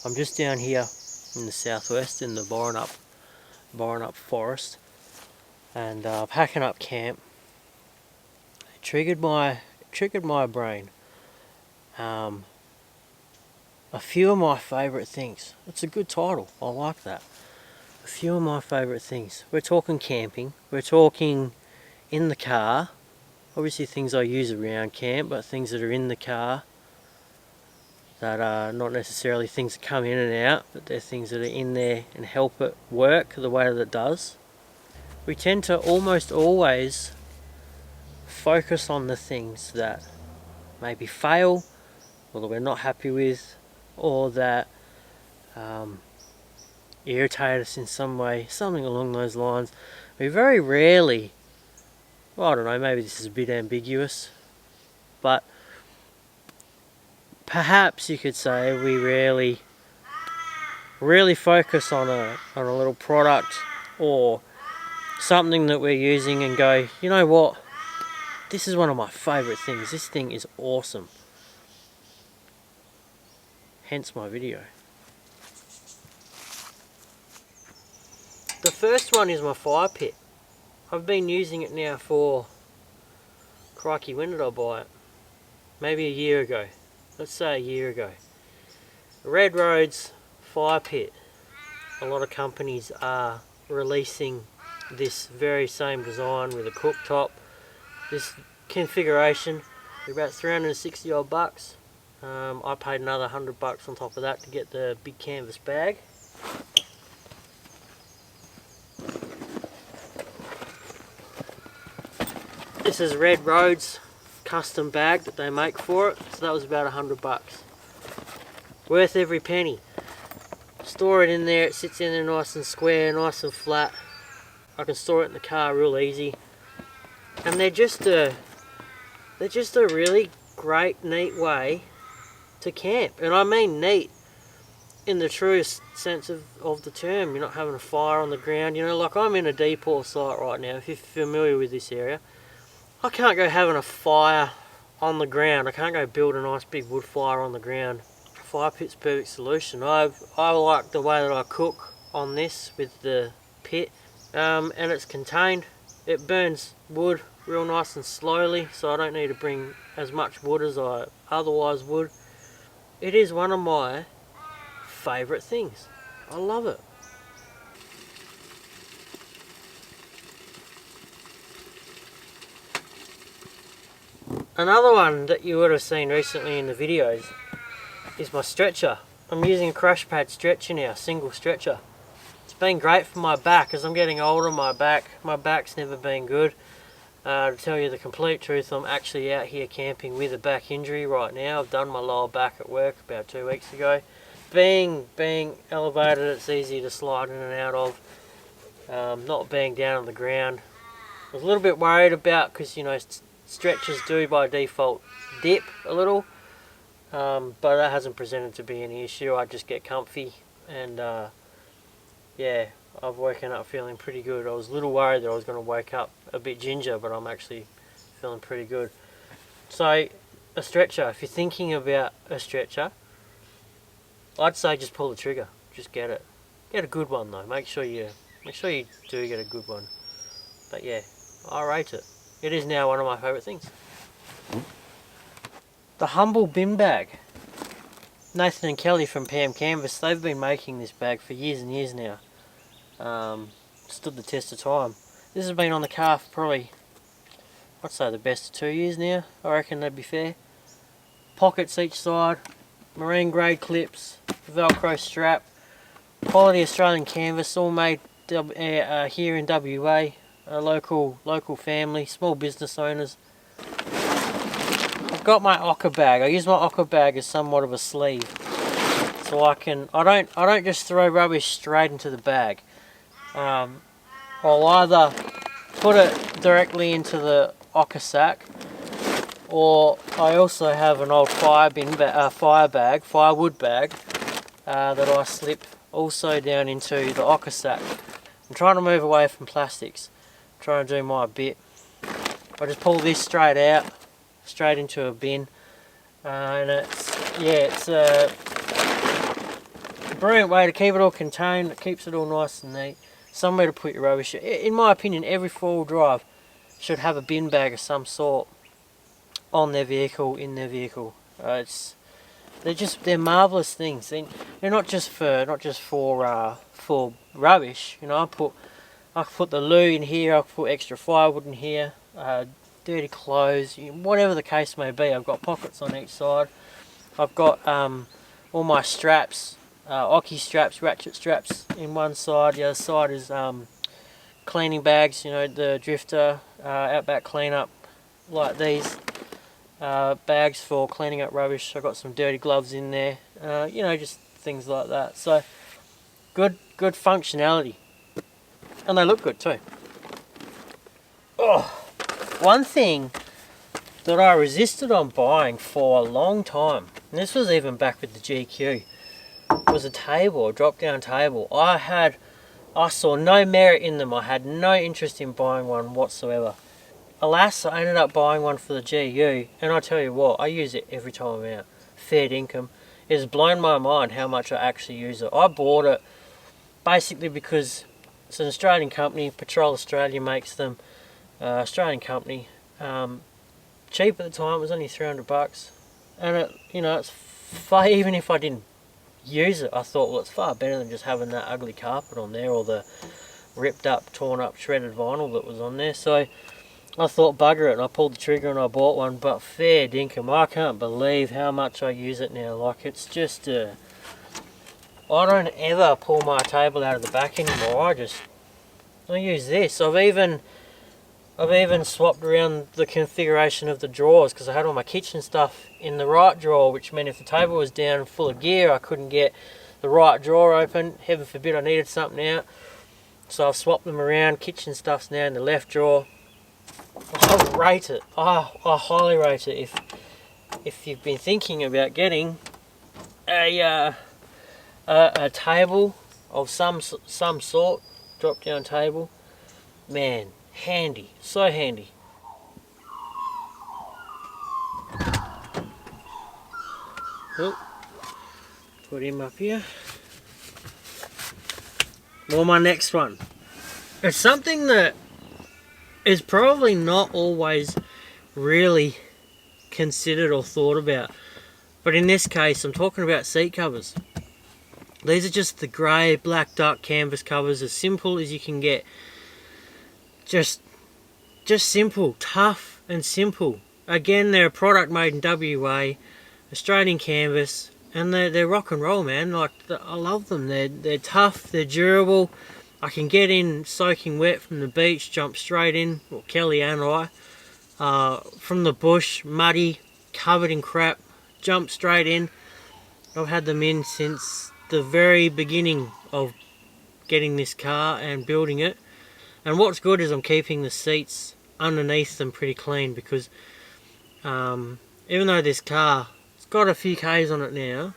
I'm just down here in the southwest in the Borenup forest, and packing up camp. It triggered my brain. A few of my favourite things. It's a good title. I like that. A few of my favourite things. We're talking camping. We're talking in the car. Obviously things I use around camp, but things that are in the car that are not necessarily things that come in and out, but they're things that are in there and help it work the way that it does. We tend to almost always focus on the things that maybe fail, or that we're not happy with, or that irritate us in some way, something along those lines. We very rarely, well, I don't know, maybe this is a bit ambiguous, but perhaps you could say we rarely focus on a little product or something that we're using and go, you know what, this is one of my favourite things, this thing is awesome. Hence my video. The first one is my fire pit. I've been using it now for, crikey, when did I buy it? Maybe a year ago. Let's say a year ago. Red Road's fire pit. A lot of companies are releasing this very same design with a cooktop. This configuration, about 360 odd bucks. I paid another $100 on top of that to get the big canvas bag. This is Red Road's custom bag that they make for it, so that was about $100. Worth every penny. Store it in there, it sits in there nice and square, nice and flat. I can store it in the car real easy. And they're just a really great, neat way to camp. And I mean neat in the truest sense of the term. You're not having a fire on the ground. You know, like I'm in a deep-water site right now, if you're familiar with this area. I can't go having a fire on the ground. I can't go build a nice big wood fire on the ground. Fire pit's perfect solution. I like the way that I cook on this with the pit, and it's contained. It burns wood real nice and slowly, so I don't need to bring as much wood as I otherwise would. It is one of my favourite things. I love it. Another one that you would have seen recently in the videos is my stretcher. I'm using a crash pad stretcher now, single stretcher. It's been great for my back. As I'm getting older, my back's never been good. To tell you the complete truth, I'm actually out here camping with a back injury right now. I've done my lower back at work about 2 weeks ago. Being elevated, it's easy to slide in and out of. Not being down on the ground. I was a little bit worried about, because you know, stretchers do by default dip a little, but that hasn't presented to be any issue. I just get comfy, and yeah, I've woken up feeling pretty good. I was a little worried that I was going to wake up a bit ginger, but I'm actually feeling pretty good. So a stretcher, if you're thinking about a stretcher, I'd say just pull the trigger, just get it. Get a good one though, make sure you do get a good one. But yeah, I rate it. It is now one of my favourite things. The Humble bin bag. Nathan and Kelly from Pam Canvas, they've been making this bag for years and years now. Stood the test of time. This has been on the car for probably, I'd say the best of 2 years now. I reckon that'd be fair. Pockets each side, marine grade clips, Velcro strap, quality Australian canvas, all made here in WA. A local family, small business owners. I've got my occu bag. I use my occu bag as somewhat of a sleeve, so I don't just throw rubbish straight into the bag. I'll either put it directly into the occu sack, or I also have an old firewood bag that I slip also down into the occu sack. I'm trying to move away from plastics. Trying to do my bit. I just pull this straight out, straight into a bin, and it's brilliant way to keep it all contained. It keeps it all nice and neat. Somewhere to put your rubbish. In my opinion, every four-wheel drive should have a bin bag of some sort on their vehicle, in their vehicle. They're marvelous things. They're not just for rubbish. You know, I put the loo in here. I put extra firewood in here. Dirty clothes, whatever the case may be. I've got pockets on each side. I've got all my straps, occu straps, ratchet straps in one side. The other side is cleaning bags, you know, the drifter, outback cleanup, like these bags for cleaning up rubbish. I've got some dirty gloves in there, you know, just things like that. So good functionality, and they look good too. Oh, one thing that I resisted on buying for a long time, and this was even back with the GQ, was a table, a drop-down table. I saw no merit in them. I had no interest in buying one whatsoever. Alas, I ended up buying one for the GU, and I tell you what, I use it every time I'm out. Fair dinkum. It has blown my mind how much I actually use it. I bought it basically because it's an Australian company. Patrol Australia makes them. Australian company. Cheap at the time. It was only $300, and it, you know, it's far, even if I didn't use it, I thought, well, it's far better than just having that ugly carpet on there or the ripped up, torn up, shredded vinyl that was on there. So I thought, bugger it, and I pulled the trigger and I bought one. But fair dinkum, I can't believe how much I use it now. Like, it's just I don't ever pull my table out of the back anymore. I use this. I've even swapped around the configuration of the drawers, because I had all my kitchen stuff in the right drawer, which meant if the table was down full of gear, I couldn't get the right drawer open. Heaven forbid I needed something out. So I've swapped them around. Kitchen stuff's now in the left drawer. I rate it. I highly rate it. If you've been thinking about getting a table of some sort, drop-down table, man, handy, so handy. Oh, put him up here. Well, my next one. It's something that is probably not always really considered or thought about. But in this case, I'm talking about seat covers. These are just the grey black duck canvas covers, as simple as you can get. Just simple, tough and simple. Again, they're a product made in WA, Australian canvas, and they're rock and roll, man. Like, I love them. They're tough, they're durable. I can get in soaking wet from the beach, jump straight in, well, Kelly and I, from the bush, muddy, covered in crap, jump straight in. I've had them in since the very beginning of getting this car and building it. And what's good is I'm keeping the seats underneath them pretty clean, because even though this car, it's got a few Ks on it now,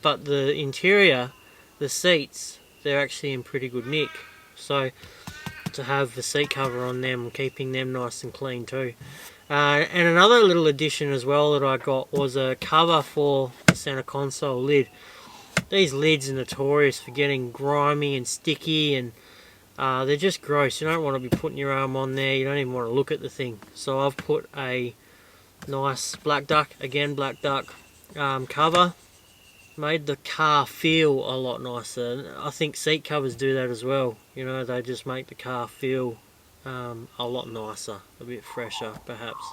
but the interior, the seats, they're actually in pretty good nick. So to have the seat cover on them, keeping them nice and clean too. And another little addition as well that I got was a cover for the center console lid. These lids are notorious for getting grimy and sticky, and they're just gross. You don't want to be putting your arm on there. You don't even want to look at the thing. So I've put a nice black duck, again black duck cover. Made the car feel a lot nicer. And I think seat covers do that as well. You know, they just make the car feel a lot nicer, a bit fresher perhaps.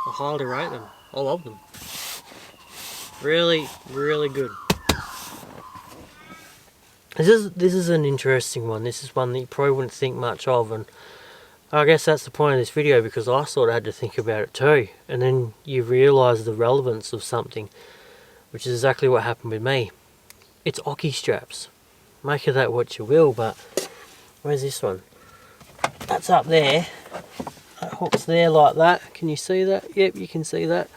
I highly rate them. I love them. Really, really good. This is an interesting one. This is one that you probably wouldn't think much of, and I guess that's the point of this video, because I sort of had to think about it too. And then you realise the relevance of something, which is exactly what happened with me. It's occu straps. Make of that what you will, but where's this one? That's up there. That hook's there like that. Can you see that? Yep, you can see that.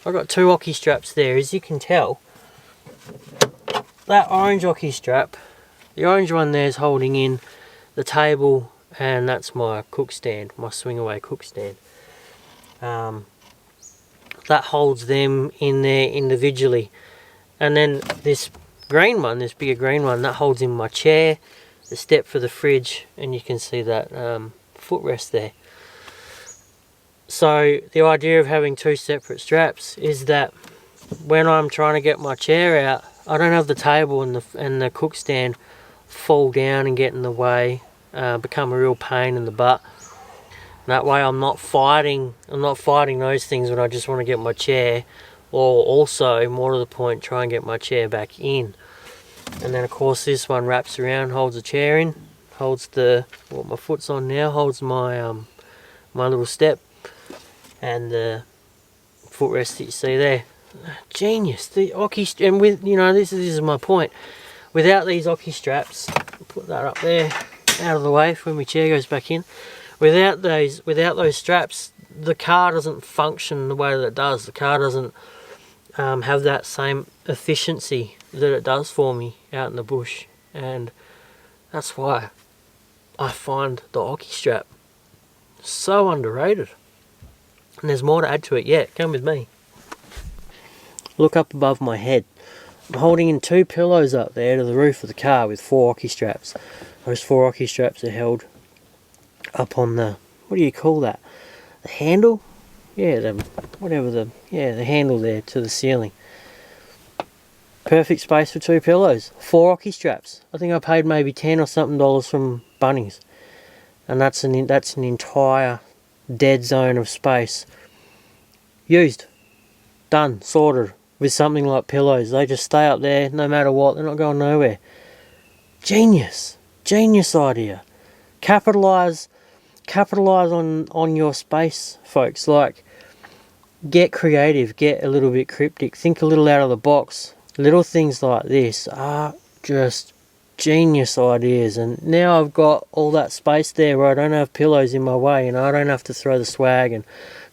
I've got two occu straps there. As you can tell, that orange occu strap, the orange one there is holding in the table, and that's my cook stand, my swing away cook stand. That holds them in there individually, And then this green one, this bigger green one, that holds in my chair, the step for the fridge, and you can see that footrest there. So the idea of having 2 separate straps is that when I'm trying to get my chair out, I don't have the table and the cook stand fall down and get in the way, become a real pain in the butt. That way I'm not fighting those things when I just want to get my chair, or also, more to the point, try and get my chair back in. And then of course this one wraps around, holds the chair in, holds what my foot's on now, holds my my little step and the footrest that you see there. Genius. The occu, and with, you know, this is my point. Without these occu straps, put that up there, out of the way for when my chair goes back in. Without those straps, the car doesn't function the way that it does. The car doesn't have that same efficiency that it does for me out in the bush, and that's why I find the occu strap so underrated. And there's more to add to it yet. Come with me. Look up above my head. I'm holding in 2 pillows up there to the roof of the car with 4 occu straps. Those 4 occu straps are held up on the, what do you call that? The handle? Yeah, the handle there to the ceiling. Perfect space for 2 pillows. 4 occu straps. I think I paid maybe $10 or something from Bunnings, and that's an entire dead zone of space. Used, done, sorted. With something like pillows, they just stay up there no matter what. They're not going nowhere. Genius idea. Capitalize on your space, folks. Like, get creative, get a little bit cryptic, think a little out of the box. Little things like this are just genius ideas. And now I've got all that space there where I don't have pillows in my way, and I don't have to throw the swag and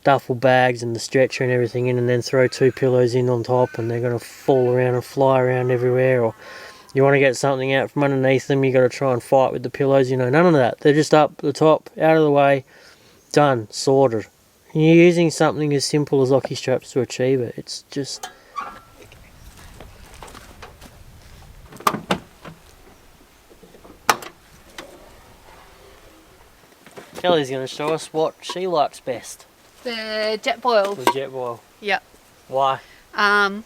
duffel bags and the stretcher and everything in and then throw 2 pillows in on top, and they're going to fall around and fly around everywhere. Or you want to get something out from underneath them, you got to try and fight with the pillows. You know, none of that. They're just up the top, out of the way, done, sorted. And you're using something as simple as occu straps to achieve it. It's just... Kelly's going to show us what she likes best. The jetboil. The jetboil. Yep. Why? I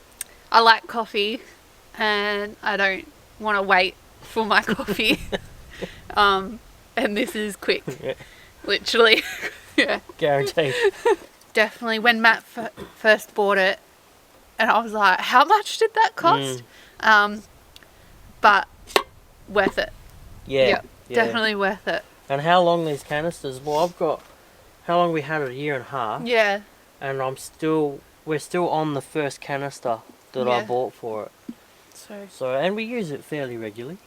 like coffee, and I don't want to wait for my coffee. And this is quick. Yeah. Literally. Yeah. Guaranteed. Definitely. When Matt first bought it, and I was like, how much did that cost? But worth it. Yeah. Yep. Yeah. Definitely worth it. And how long these canisters? Well, I've got, how long we had it? 1.5 years. Yeah. And we're still on the first canister that I bought for it. So, and we use it fairly regularly.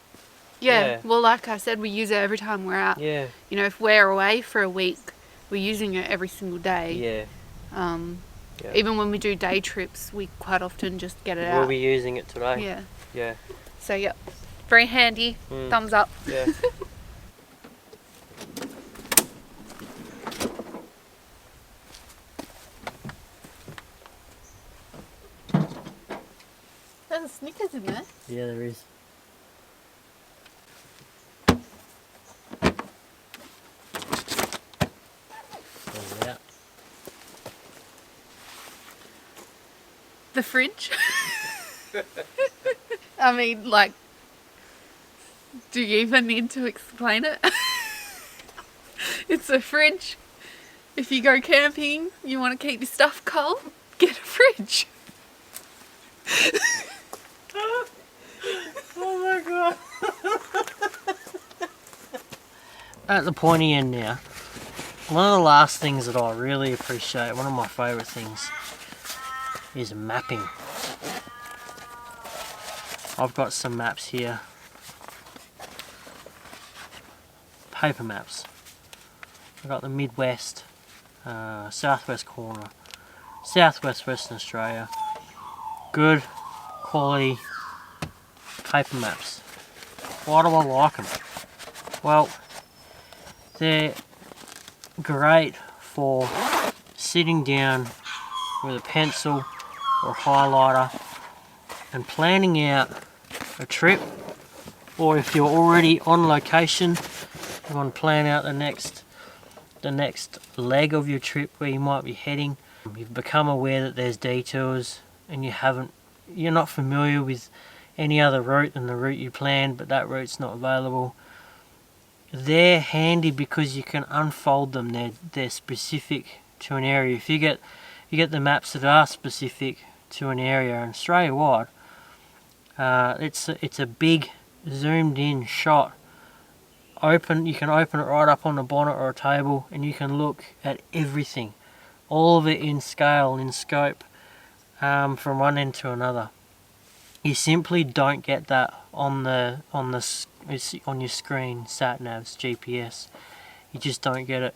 Yeah. Well, like I said, we use it every time we're out. Yeah. You know, if we're away for a week, we're using it every single day. Yeah. Even when we do day trips, we quite often just get it out. We'll be using it today. Yeah. Yeah. So, yep. Very handy. Thumbs up. Yeah. There's a Snickers in there. Yeah, there is. The fridge. I mean, like, do you even need to explain it? It's a fridge. If you go camping, you want to keep your stuff cold, get a fridge. Oh my god. At the pointy end now, one of the last things that I really appreciate, one of my favourite things, is mapping. I've got some maps here. Paper maps. I've got the Midwest, Southwest corner, Southwest Western Australia. Good quality paper maps. Why do I like them? Well, they're great for sitting down with a pencil or a highlighter and planning out a trip, or if you're already on location, you want to plan out the next leg of your trip where you might be heading. You've become aware that there's detours and you're not familiar with any other route than the route you planned, but that route's not available. They're handy because you can unfold them. They're specific to an area. If you get the maps that are specific to an area, and Australia wide, it's a big zoomed in shot. You can open it right up on the bonnet or a table, and you can look at everything, all of it in scale, in scope, from one end to another. You simply don't get that on your screen, sat navs, GPS. You just don't get it.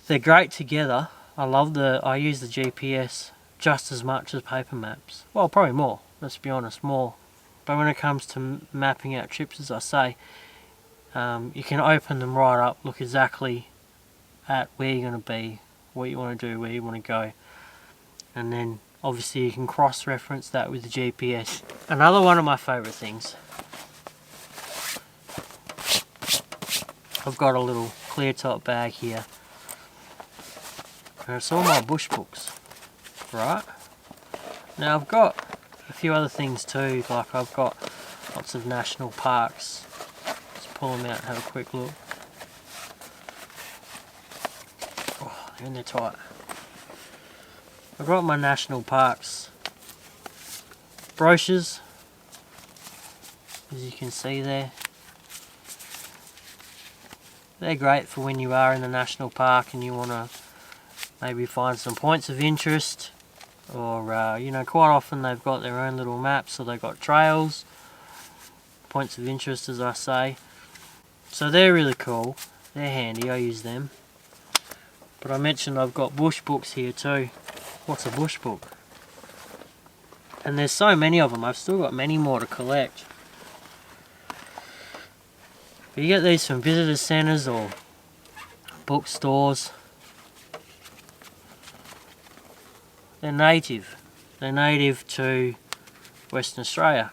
They're great together. I use the GPS just as much as paper maps. Well, probably more. Let's be honest, more. But when it comes to mapping out trips, as I say, you can open them right up, look exactly at where you're going to be, what you want to do, where you want to go, and then obviously you can cross-reference that with the GPS. Another one of my favourite things, I've got a little clear top bag here, and it's all my bush books, right? Now I've got a few other things too, like I've got lots of national parks. Pull them out and have a quick look. Oh, they're in there tight. I've got my national parks brochures, as you can see there. They're great for when you are in the national park and you want to maybe find some points of interest, or quite often they've got their own little maps, so they've got trails, points of interest, as I say. So they're really cool, they're handy, I use them. But I mentioned I've got bush books here too. What's a bush book? And there's so many of them, I've still got many more to collect. But you get these from visitor centres or bookstores. They're native to Western Australia.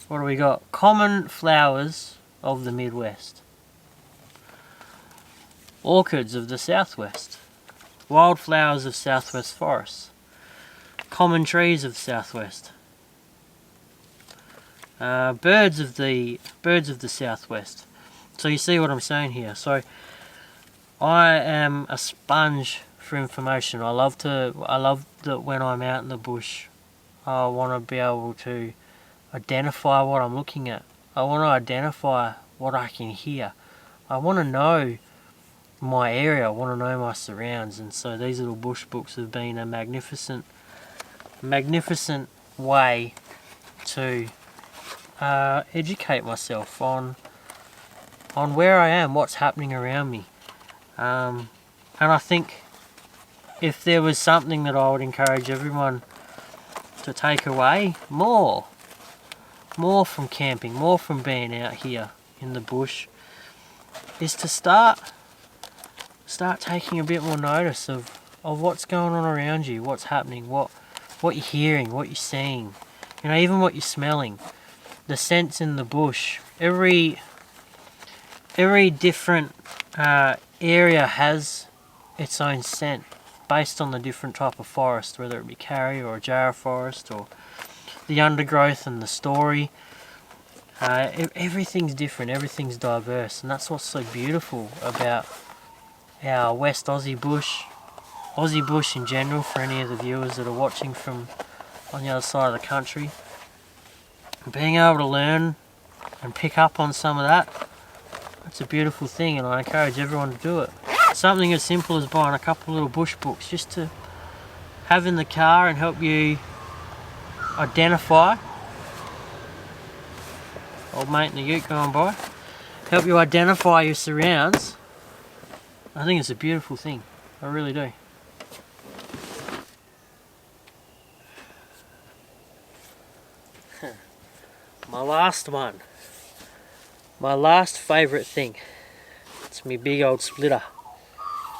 What do we got? Common flowers of the Midwest, orchids of the Southwest, wildflowers of Southwest forests, common trees of Southwest, birds of the Southwest. So you see what I'm saying here. So I am a sponge for information. I love that when I'm out in the bush, I want to be able to identify what I'm looking at. I want to identify what I can hear. I want to know my area. I want to know my surrounds. And so these little bush books have been a magnificent way to educate myself on where I am, what's happening around me. And I think if there was something that I would encourage everyone to take away, more from camping, more from being out here in the bush, is to start taking a bit more notice of what's going on around you, what's happening, what you're hearing, what you're seeing, even what you're smelling. The scents in the bush. Every different area has its own scent based on the different type of forest, whether it be karri or a jarrah forest or the undergrowth and the story. Everything's different, everything's diverse, and that's what's so beautiful about our West Aussie bush in general, for any of the viewers that are watching from on the other side of the country. Being able to learn and pick up on some of that, it's a beautiful thing, and I encourage everyone to do it. Something as simple as buying a couple of little bush books just to have in the car and help you identify. Old mate in the ute going by. Help you identify your surrounds. I think it's a beautiful thing. I really do. My last one. My last favourite thing. It's me big old splitter.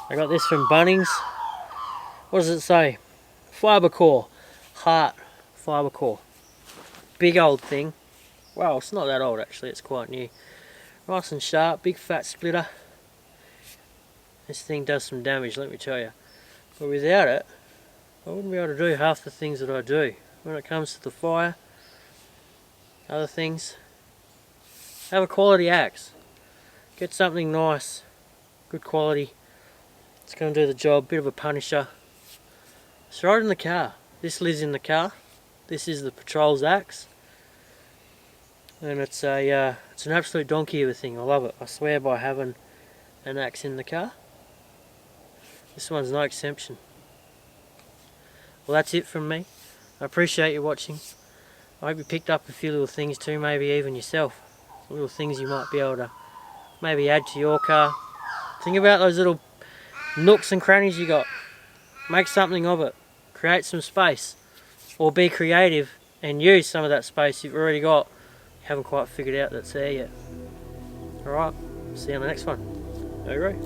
I got this from Bunnings. What does it say? Fibre core. Heart fibre core. Big old thing. Well, it's not that old actually, it's quite new. Nice and sharp, big fat splitter. This thing does some damage, let me tell you. But without it, I wouldn't be able to do half the things that I do. When it comes to the fire, other things, have a quality axe. Get something nice, good quality. It's going to do the job, bit of a punisher. Throw it in the car. This lives in the car. This is the patrol's axe. And it's an absolute donkey of a thing. I love it. I swear by having an axe in the car. This one's no exception. Well, that's it from me. I appreciate you watching. I hope you picked up a few little things too, maybe even yourself. Little things you might be able to maybe add to your car. Think about those little nooks and crannies you got. Make something of it. Create some space. Or be creative and use some of that space you've already got. You haven't quite figured out that's there yet. Alright, see you on the next one. Agree.